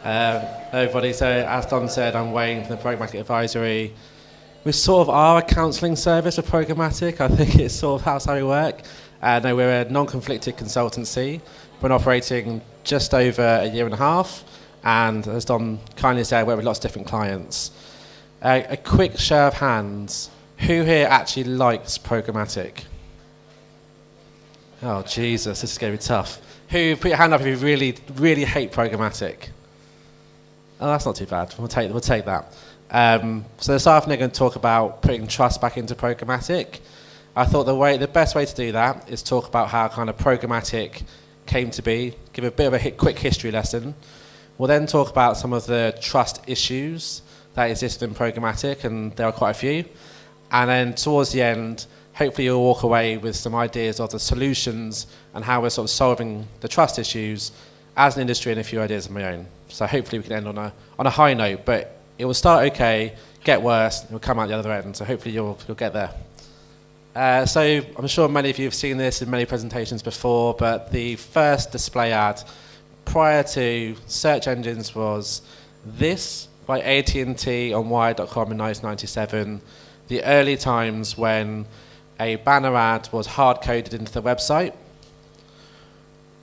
Everybody, so as Don said, I'm Wayne from the Programmatic Advisory. We sort of are a counselling service for Programmatic. I think it's sort of how we work. No, we're a non-conflicted consultancy. We've been operating just over a year and a half, and as Don kindly said, we work with lots of different clients. A quick show of hands. Who here actually likes Programmatic? Oh, Jesus, this is going to be tough. Who, put your hand up if you really, really hate Programmatic? Oh, that's not too bad. We'll take that. So this afternoon, I'm going to talk about putting trust back into Programmatic. I thought the best way to do that is talk about how kind of Programmatic came to be, give a bit of a quick history lesson. We'll then talk about some of the trust issues that exist in Programmatic, and there are quite a few. And then towards the end, hopefully you'll walk away with some ideas of the solutions and how we're sort of solving the trust issues as an industry, and a few ideas of my own. So hopefully we can end on a high note, but it will start okay, get worse, and we'll come out the other end. So hopefully you'll get there. So I'm sure many of you have seen this in many presentations before, but the first display ad prior to search engines was this by AT&T on Wired.com in 1997. The early times when a banner ad was hard-coded into the website.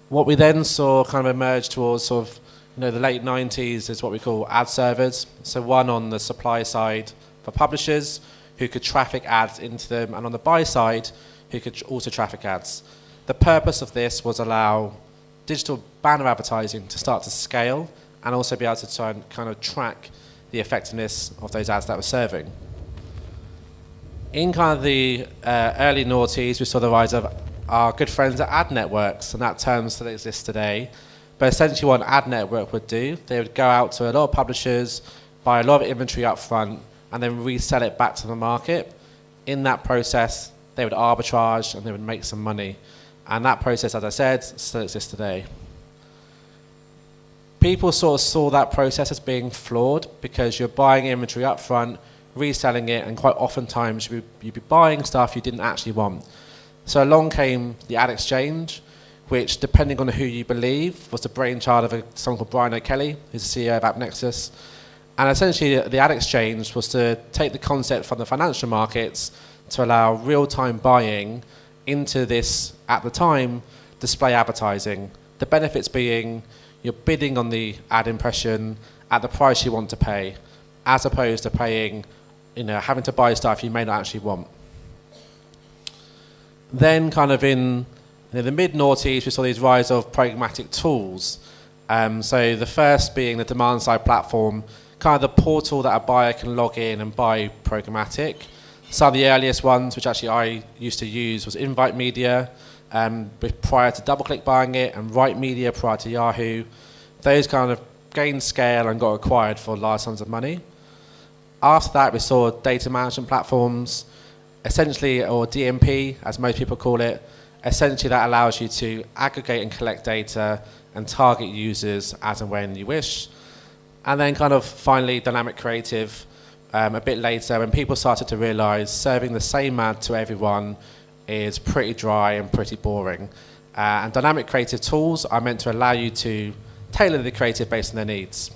What we then saw kind of emerge towards sort of the late 90s is what we call ad servers. So one on the supply side for publishers who could traffic ads into them, and on the buy side who could also traffic ads. The purpose of this was allow digital banner advertising to start to scale and also be able to try and kind of track the effectiveness of those ads that we're serving. In kind of the early noughties, we saw the rise of our good friends at ad networks, and that term still exists today. But essentially what an ad network would do, they would go out to a lot of publishers, buy a lot of inventory up front, and then resell it back to the market. In that process, they would arbitrage and they would make some money. And that process, as I said, still exists today. People sort of saw that process as being flawed because you're buying inventory up front, reselling it, and quite oftentimes you'd be buying stuff you didn't actually want. So along came the ad exchange, which, depending on who you believe, was the brainchild of someone called Brian O'Kelly, who's the CEO of AppNexus. And essentially the ad exchange was to take the concept from the financial markets to allow real-time buying into this, at the time, display advertising. The benefits being you're bidding on the ad impression at the price you want to pay, as opposed to paying, having to buy stuff you may not actually want. Then kind of in the mid-noughties, we saw these rise of programmatic tools. So the first being the demand-side platform, kind of the portal that a buyer can log in and buy programmatic. Some of the earliest ones, which actually I used to use, was Invite Media, prior to DoubleClick buying it, and Right Media prior to Yahoo. Those kind of gained scale and got acquired for large sums of money. After that, we saw data management platforms, essentially, or DMP, as most people call it. Essentially, that allows you to aggregate and collect data and target users as and when you wish. And then kind of finally, dynamic creative, a bit later, when people started to realize serving the same ad to everyone is pretty dry and pretty boring. And dynamic creative tools are meant to allow you to tailor the creative based on their needs.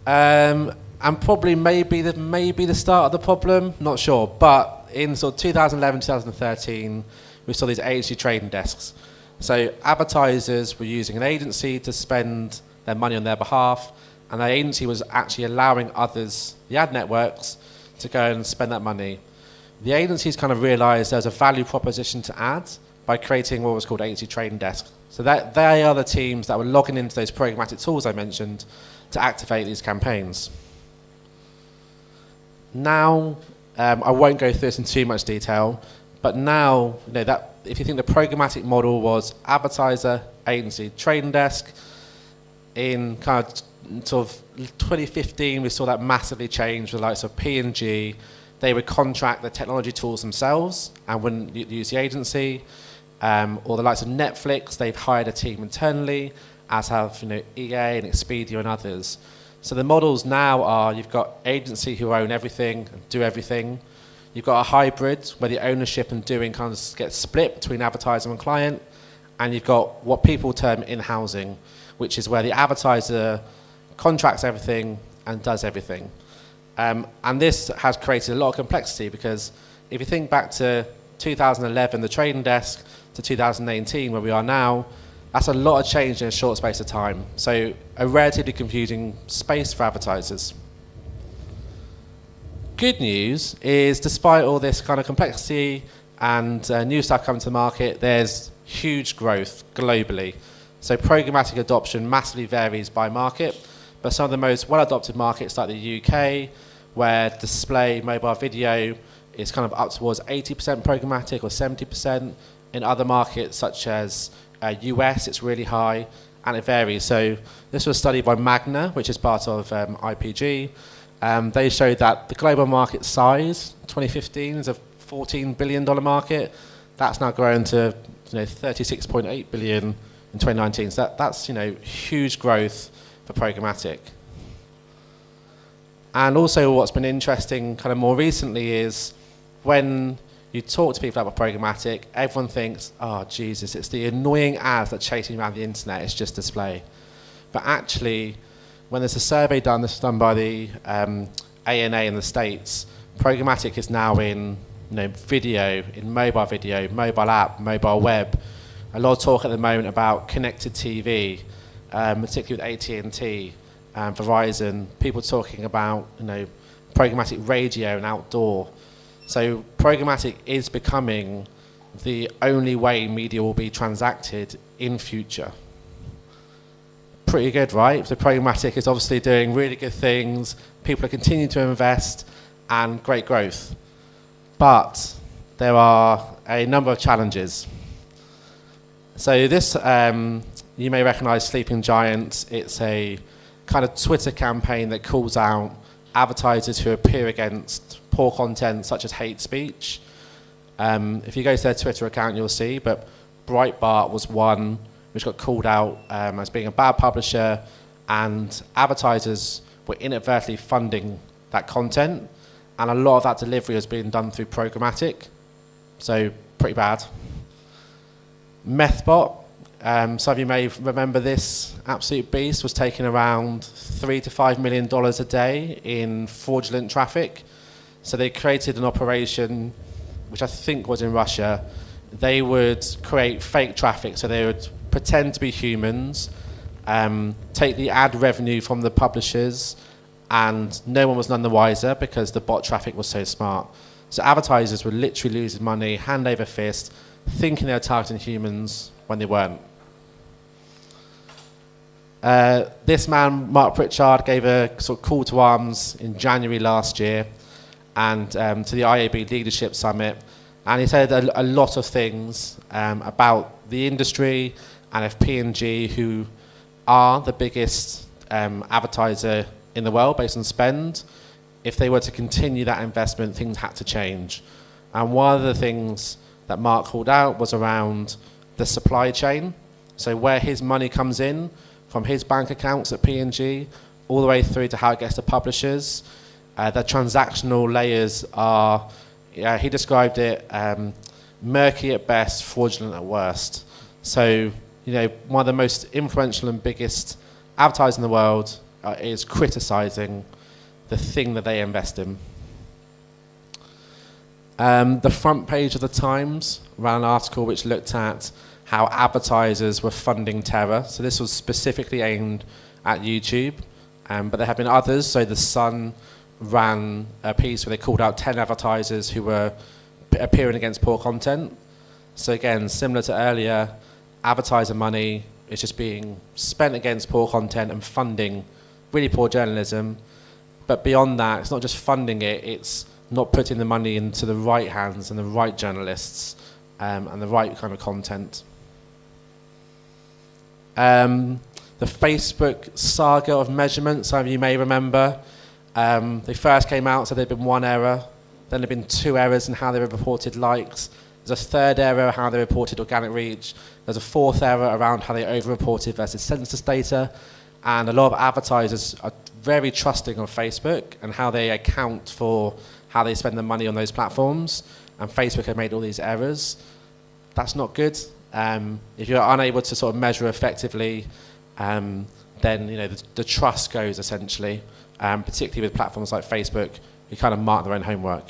And probably maybe the start of the problem, not sure. But in sort of 2011, 2013, we saw these agency trading desks. So advertisers were using an agency to spend their money on their behalf, and the agency was actually allowing others, the ad networks, to go and spend that money. The agencies kind of realized there's a value proposition to ads by creating what was called agency trading desks. So that they are the teams that were logging into those programmatic tools I mentioned to activate these campaigns. Now, I won't go through this in too much detail, but now, that if you think the programmatic model was advertiser, agency, trading desk, in kind of sort of 2015, we saw that massively change with the likes of P&G. They would contract the technology tools themselves and wouldn't use the agency. Or the likes of Netflix, they've hired a team internally, as have EA and Expedia and others. So the models now are, you've got agency who own everything and do everything. You've got a hybrid where the ownership and doing kind of gets split between advertiser and client. And you've got what people term in-housing, which is where the advertiser contracts everything and does everything. And this has created a lot of complexity, because if you think back to 2011, the trading desk, to 2018, where we are now, that's a lot of change in a short space of time. So a relatively confusing space for advertisers. Good news is, despite all this kind of complexity and new stuff coming to the market, there's huge growth globally. So programmatic adoption massively varies by market, but some of the most well-adopted markets like the UK, where display, mobile video is kind of up towards 80% programmatic or 70%. In other markets such as US, it's really high, and it varies. So this was a study by Magna, which is part of IPG. They showed that the global market size, 2015, is a $14 billion market. That's now grown to 36.8 billion in 2019. So that's huge growth for programmatic. And also what's been interesting kind of more recently is when you talk to people about programmatic, everyone thinks, oh, Jesus, it's the annoying ads that are chasing around the internet, it's just display. But actually, when there's a survey done, this is done by the ANA in the States, programmatic is now in video, in mobile app, mobile web. A lot of talk at the moment about connected TV, particularly with AT&T, Verizon, people talking about programmatic radio and outdoor. So programmatic is becoming the only way media will be transacted in future. Pretty good, right? So programmatic is obviously doing really good things. People are continuing to invest, and great growth. But there are a number of challenges. So this, you may recognize Sleeping Giant. It's a kind of Twitter campaign that calls out advertisers who appear against poor content such as hate speech. If you go to their Twitter account, you'll see, but Breitbart was one which got called out as being a bad publisher, and advertisers were inadvertently funding that content, and a lot of that delivery has been done through programmatic, so pretty bad. Methbot, some of you may remember this absolute beast, was taking around $3 to $5 million a day in fraudulent traffic. So they created an operation, which I think was in Russia. They would create fake traffic, so they would pretend to be humans, take the ad revenue from the publishers, and no one was none the wiser because the bot traffic was so smart. So advertisers were literally losing money, hand over fist, thinking they were targeting humans when they weren't. This man, Mark Pritchard, gave a sort of call to arms in January last year, and to the IAB Leadership Summit, and he said a lot of things about the industry and if P&G, who are the biggest advertiser in the world based on spend, if they were to continue that investment, things had to change. And one of the things that Mark called out was around the supply chain. So where his money comes in from his bank accounts at P&G all the way through to how it gets to publishers. The transactional layers are, he described it, murky at best, fraudulent at worst. So, one of the most influential and biggest advertisers in the world is criticizing the thing that they invest in. The front page of the Times ran an article which looked at how advertisers were funding terror. So this was specifically aimed at YouTube, but there have been others. So The Sun ran a piece where they called out 10 advertisers who were appearing against poor content. So again, similar to earlier, advertiser money is just being spent against poor content and funding really poor journalism. But beyond that, it's not just funding it, it's not putting the money into the right hands and the right journalists and the right kind of content. The Facebook saga of measurement, some of you may remember. They first came out, so there'd been one error. Then there'd been two errors in how they reported likes. There's a third error, how they reported organic reach. There's a fourth error around how they over-reported versus census data. And a lot of advertisers are very trusting of Facebook and how they account for how they spend their money on those platforms. And Facebook have made all these errors. That's not good. If you're unable to sort of measure effectively then the trust goes essentially, particularly with platforms like Facebook, who kind of mark their own homework.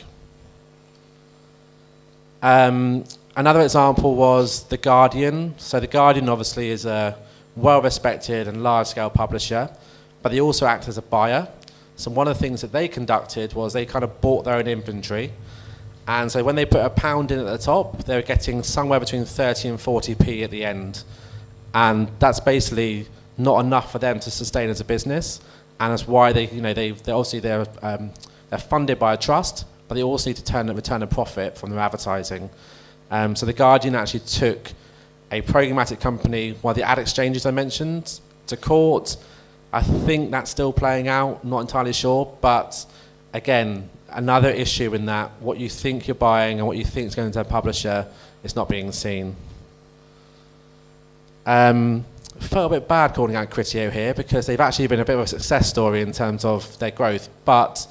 Another example was The Guardian. So The Guardian obviously is a well-respected and large-scale publisher, but they also act as a buyer. So one of the things that they conducted was they kind of bought their own inventory. And so when they put £1 in at the top, they were getting somewhere between 30 and 40p at the end. And that's basically not enough for them to sustain as a business. And that's why they're funded by a trust, but they also need to return a profit from their advertising. So The Guardian actually took a programmatic company, one of the ad exchanges I mentioned, to court. I think that's still playing out, not entirely sure, but again, another issue in that what you think you're buying and what you think is going to a publisher is not being seen. Felt a bit bad calling out Criteo here because they've actually been a bit of a success story in terms of their growth, but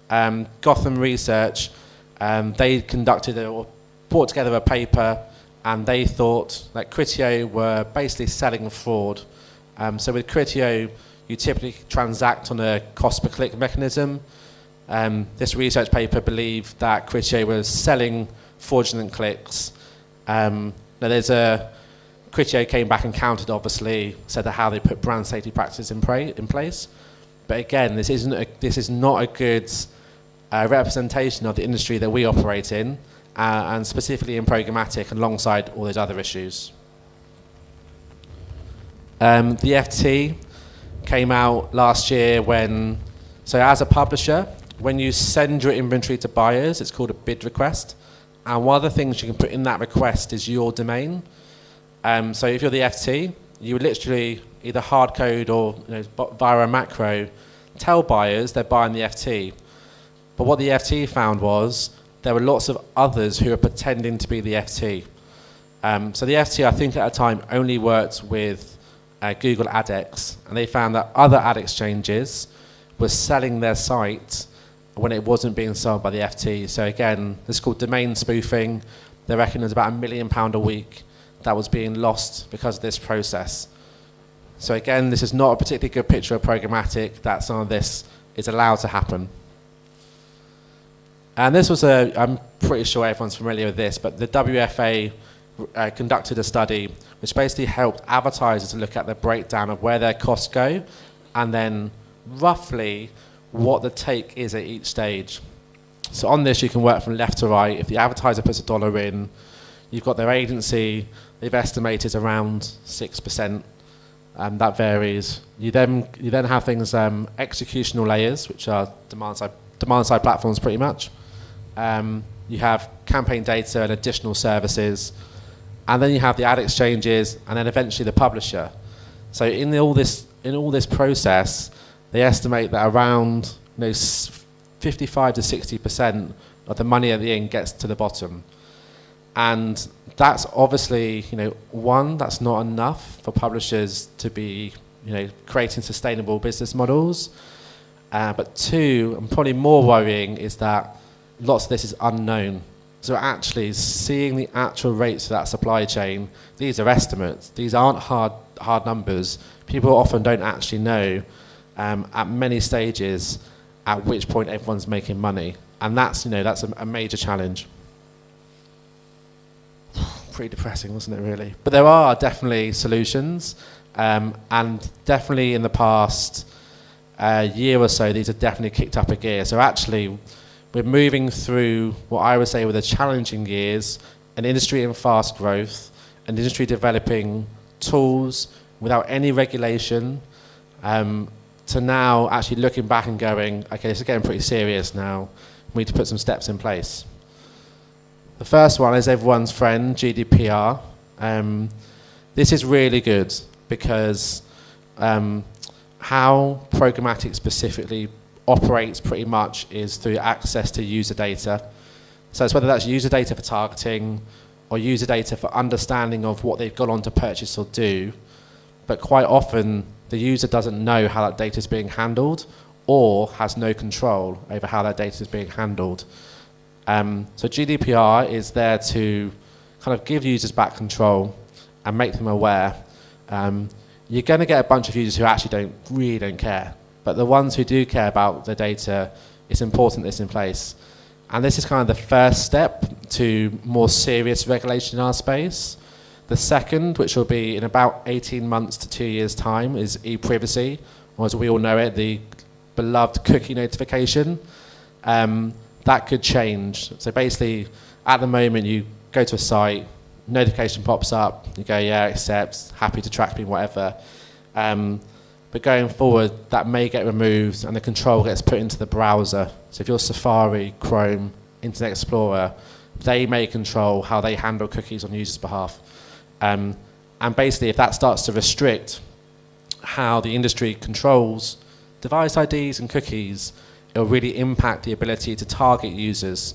Gotham Research, they conducted or brought together a paper, and they thought that Criteo were basically selling fraud. So with Criteo, you typically transact on a cost per click mechanism. This research paper believed that Criteo was selling fraudulent clicks. Criteo came back and countered, obviously, said that how they put brand safety practices in place. But again, this is not a good representation of the industry that we operate in, and specifically in programmatic, alongside all those other issues. The FT came out last year so as a publisher, when you send your inventory to buyers, it's called a bid request. And one of the things you can put in that request is your domain. So if you're the FT, you would literally either hard code or via a macro tell buyers they're buying the FT. But what the FT found was there were lots of others who were pretending to be the FT. So the FT, I think at a time, only worked with Google AdX, and they found that other ad exchanges were selling their site when it wasn't being sold by the FT. So again, this is called domain spoofing. They reckon there's about £1 million a week that was being lost because of this process. So again, this is not a particularly good picture of programmatic, that some of this is allowed to happen. And this was I'm pretty sure everyone's familiar with this, but the WFA conducted a study which basically helped advertisers to look at the breakdown of where their costs go and then roughly what the take is at each stage. So on this, you can work from left to right. If the advertiser puts $1 in, you've got their agency, they've estimated around 6%. That varies. You then have things, executional layers, which are demand side platforms pretty much. You have campaign data and additional services, and then you have the ad exchanges, and then eventually the publisher. So in all this process, they estimate that around 55 to 60% of the money at the end gets to the bottom. And that's obviously, one, that's not enough for publishers to be, creating sustainable business models. But two, and probably more worrying, is that lots of this is unknown. So actually seeing the actual rates of that supply chain, these are estimates. These aren't hard numbers. People often don't actually know at many stages at which point everyone's making money. And that's a major challenge. Pretty depressing, wasn't it, really? But there are definitely solutions, and definitely in the past year or so, these have definitely kicked up a gear. So actually, we're moving through what I would say were the challenging years, an industry in fast growth, an industry developing tools without any regulation, to now actually looking back and going, okay, this is getting pretty serious now. We need to put some steps in place. The first one is everyone's friend, GDPR. This is really good because how programmatic specifically operates pretty much is through access to user data. So it's whether that's user data for targeting or user data for understanding of what they've gone on to purchase or do. But quite often, the user doesn't know how that data is being handled or has no control over how that data is being handled. So GDPR is there to kind of give users back control and make them aware. you're going to get a bunch of users who actually really don't care. But the ones who do care about the data, it's important it's in place. And this is kind of the first step to more serious regulation in our space. The second, which will be in about 18 months to 2 years' time, is e-privacy, or as we all know it, the beloved cookie notification. That could change. So basically, at the moment, you go to a site, notification pops up, you go, yeah, accept, happy to track me, whatever. But going forward, that may get removed and the control gets put into the browser. So if you're Safari, Chrome, Internet Explorer, they may control how they handle cookies on users' behalf. And basically, if that starts to restrict how the industry controls device IDs and cookies, it'll really impact the ability to target users.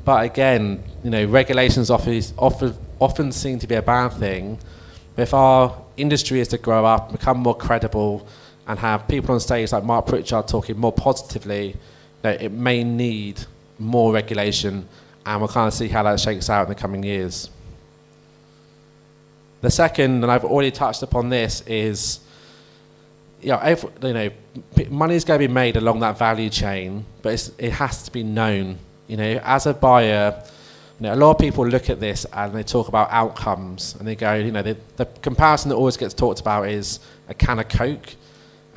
But again, regulations often seem to be a bad thing. But if our industry is to grow up, become more credible, and have people on stage like Mark Pritchard talking more positively, it may need more regulation, and we'll kind of see how that shakes out in the coming years. The second, and I've already touched upon this, is money is going to be made along that value chain, but it has to be known. As a buyer, a lot of people look at this and they talk about outcomes, and they go, the comparison that always gets talked about is a can of Coke.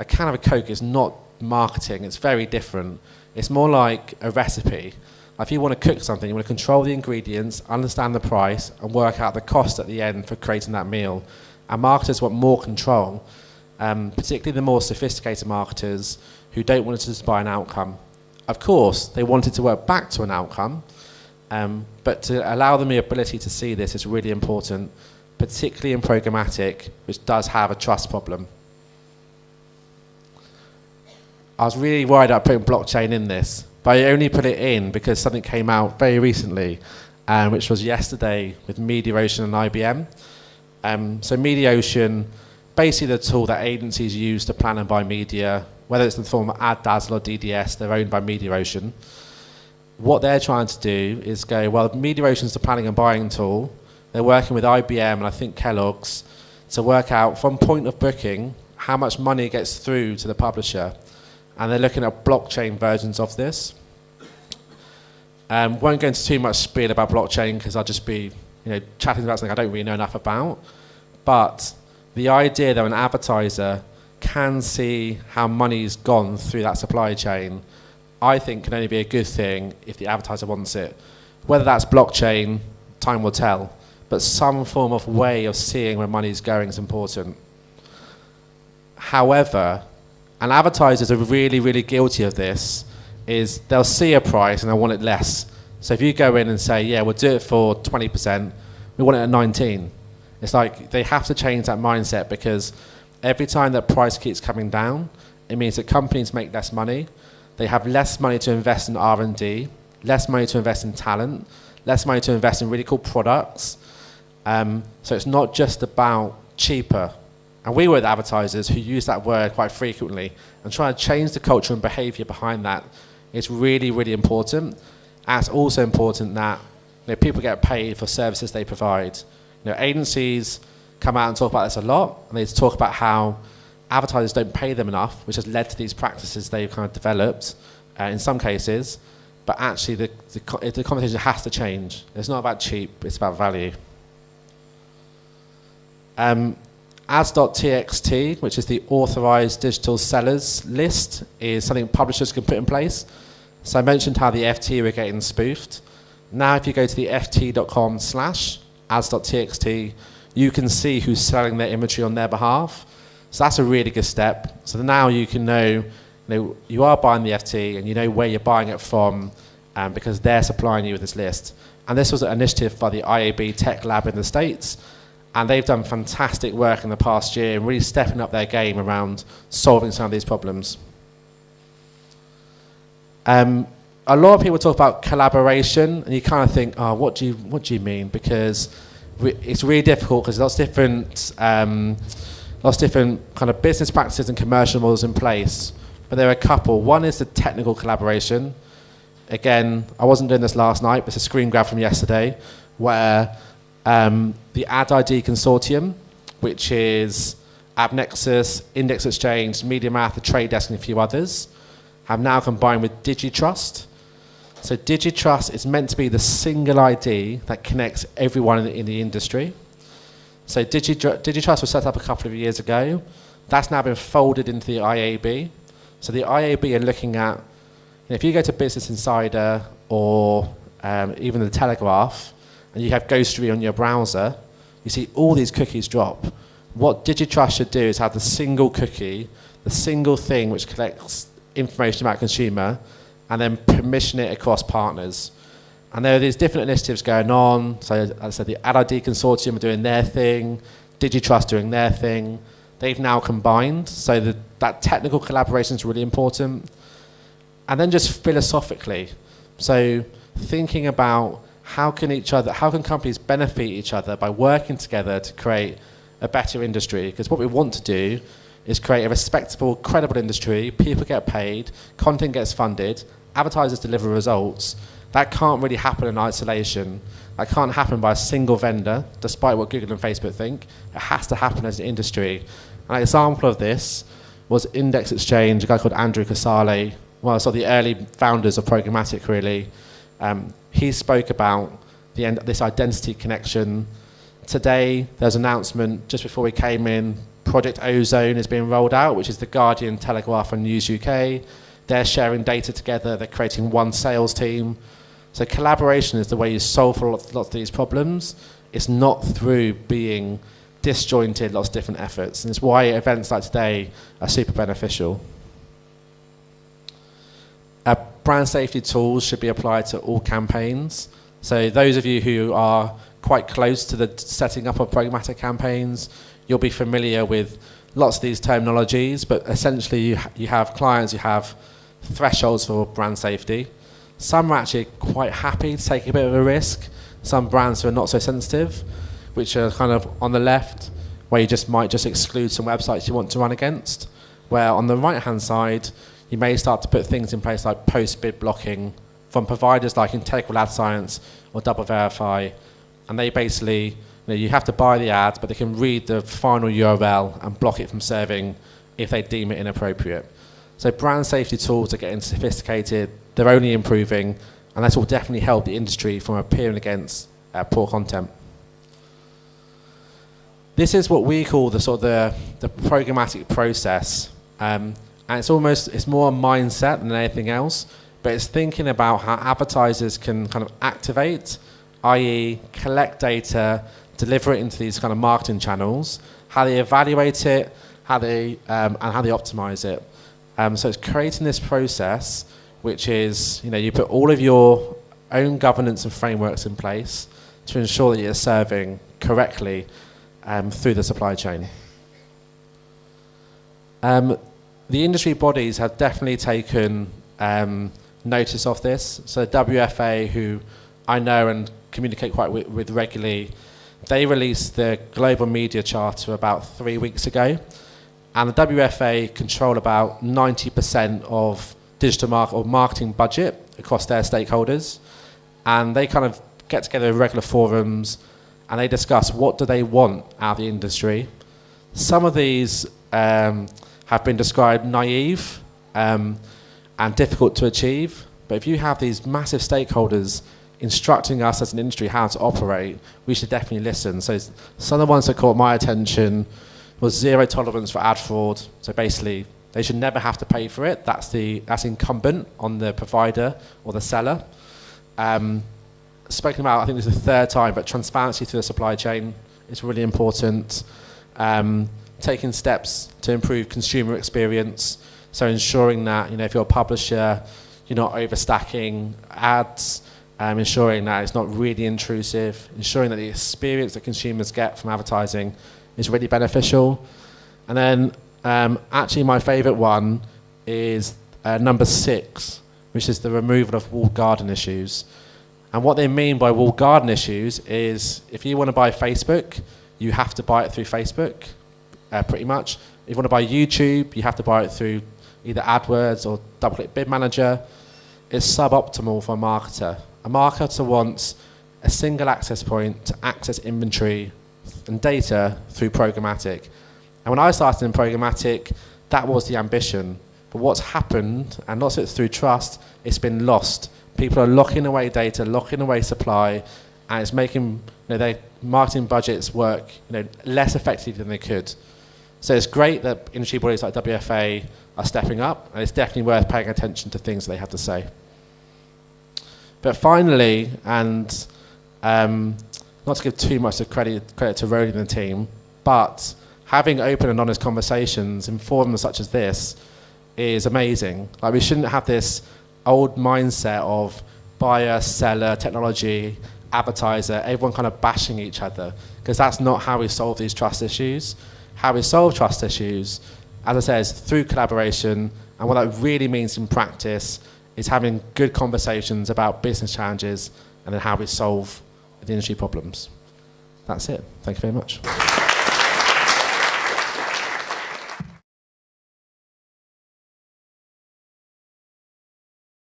A can of Coke is not marketing, it's very different. It's more like a recipe. If you want to cook something, you want to control the ingredients, understand the price, and work out the cost at the end for creating that meal. And marketers want more control, particularly the more sophisticated marketers who don't want to just buy an outcome. Of course, they want it to work back to an outcome, but to allow them the ability to see this is really important, particularly in programmatic, which does have a trust problem. I was really worried about putting blockchain in this, but I only put it in because something came out very recently, which was yesterday with MediaOcean and IBM. So MediaOcean, basically the tool that agencies use to plan and buy media, whether it's in the form of AdDazzle or DDS, they're owned by MediaOcean. What they're trying to do is go, well, MediaOcean's the planning and buying tool. They're working with IBM and I think Kellogg's to work out from point of booking how much money gets through to the publisher. And they're looking at blockchain versions of this. Won't go into too much spiel about blockchain because I'll just be chatting about something I don't really know enough about. But the idea that an advertiser can see how money's gone through that supply chain, I think can only be a good thing if the advertiser wants it. Whether that's blockchain, time will tell. But some form of way of seeing where money's going is important. However, and advertisers are really, really guilty of this, is they'll see a price and they'll want it less. So if you go in and say, yeah, we'll do it for 20%, we want it at 19. It's like they have to change that mindset because every time that price keeps coming down, it means that companies make less money. They have less money to invest in R&D, less money to invest in talent, less money to invest in really cool products. So it's not just about cheaper. And we work with advertisers who use that word quite frequently and try to change the culture and behavior behind that. It's really, really important. And it's also important that people get paid for services they provide. Agencies come out and talk about this a lot, and they talk about how advertisers don't pay them enough, which has led to these practices they've kind of developed in some cases. But actually, the conversation has to change. It's not about cheap, it's about value. Ads.txt, which is the authorized digital sellers list, is something publishers can put in place. So I mentioned how the FT were getting spoofed. Now if you go to the ft.com/ads.txt, you can see who's selling their imagery on their behalf. So that's a really good step. So now you can know you are buying the FT and you know where you're buying it from because they're supplying you with this list. And this was an initiative by the IAB Tech Lab in the States. And they've done fantastic work in the past year and really stepping up their game around solving some of these problems. A lot of people talk about collaboration, and you kind of think, oh, what do you mean? Because it's really difficult because lots of different kind of business practices and commercial models in place. But there are a couple. One is the technical collaboration. Again, I wasn't doing this last night, but it's a screen grab from yesterday, where the Ad ID Consortium, which is AppNexus, Index Exchange, MediaMath, the Trade Desk, and a few others, have now combined with DigiTrust. So DigiTrust is meant to be the single ID that connects everyone in the industry. So DigiTrust was set up a couple of years ago. That's now been folded into the IAB. So the IAB are looking at, if you go to Business Insider or even the Telegraph, and you have Ghostery on your browser, you see all these cookies drop. What DigiTrust should do is have the single cookie, the single thing which collects information about consumer, and then permission it across partners. And there are these different initiatives going on. So as I said, the AdID Consortium are doing their thing, DigiTrust doing their thing. They've now combined, so that technical collaboration is really important. And then just philosophically, so thinking about how can companies benefit each other by working together to create a better industry? Because what we want to do is create a respectable, credible industry, people get paid, content gets funded, advertisers deliver results. That can't really happen in isolation. That can't happen by a single vendor, despite what Google and Facebook think. It has to happen as an industry. An example of this was Index Exchange, a guy called Andrew Casale, one of the early founders of Programmatic, really. He spoke about this identity connection. Today, there's an announcement just before we came in, Project Ozone is being rolled out, which is the Guardian, Telegraph, and News UK. They're sharing data together. They're creating one sales team. So collaboration is the way you solve for lots of these problems. It's not through being disjointed, lots of different efforts. And it's why events like today are super beneficial. Brand safety tools should be applied to all campaigns. So those of you who are quite close to the setting up of programmatic campaigns, you'll be familiar with lots of these terminologies, but essentially you have clients who have thresholds for brand safety. Some are actually quite happy to take a bit of a risk. Some brands who are not so sensitive, which are kind of on the left, where you might just exclude some websites you want to run against. Where on the right-hand side, you may start to put things in place like post-bid blocking from providers like Integral Ad Science or Double Verify. And they basically, you have to buy the ad, but they can read the final URL and block it from serving if they deem it inappropriate. So brand safety tools are getting sophisticated, they're only improving, and this will definitely help the industry from appearing against poor content. This is what we call the programmatic process. And it's more a mindset than anything else, but it's thinking about how advertisers can kind of activate, i.e. collect data, deliver it into these kind of marketing channels, how they evaluate it, and how they optimize it. So it's creating this process, which is, you put all of your own governance and frameworks in place to ensure that you're serving correctly through the supply chain. The industry bodies have definitely taken notice of this. So WFA, who I know and communicate quite with regularly, they released the Global Media Charter about 3 weeks ago. And the WFA control about 90% of digital marketing budget across their stakeholders. And they kind of get together in regular forums and they discuss what do they want out of the industry. Some of these have been described naive and difficult to achieve. But if you have these massive stakeholders instructing us as an industry how to operate, we should definitely listen. So some of the ones that caught my attention was zero tolerance for ad fraud. So basically, they should never have to pay for it. That's incumbent on the provider or the seller. Spoken about, I think this is the third time, but transparency through the supply chain is really important. Taking steps to improve consumer experience. So ensuring that, if you're a publisher, you're not overstacking ads, ensuring that it's not really intrusive, ensuring that the experience that consumers get from advertising is really beneficial. And then actually my favourite one is number 6, which is the removal of walled garden issues. And what they mean by walled garden issues is if you want to buy Facebook, you have to buy it through Facebook, pretty much. If you want to buy YouTube, you have to buy it through either AdWords or DoubleClick Bid Manager. It's suboptimal for a marketer. A marketer wants a single access point to access inventory and data through programmatic. And when I started in programmatic, that was the ambition. But what's happened, and not so it's through trust, it's been lost. People are locking away data, locking away supply, and it's making their marketing budgets work less effectively than they could. So it's great that industry bodies like WFA are stepping up, and it's definitely worth paying attention to things they have to say. But finally, and not to give too much of credit to Rody and the team, but having open and honest conversations in forums such as this is amazing. Like, we shouldn't have this old mindset of buyer, seller, technology, advertiser, everyone kind of bashing each other, because that's not how we solve these trust issues. How we solve trust issues, as I said, is through collaboration, and what that really means in practice is having good conversations about business challenges and then how we solve the industry problems. That's it. Thank you very much.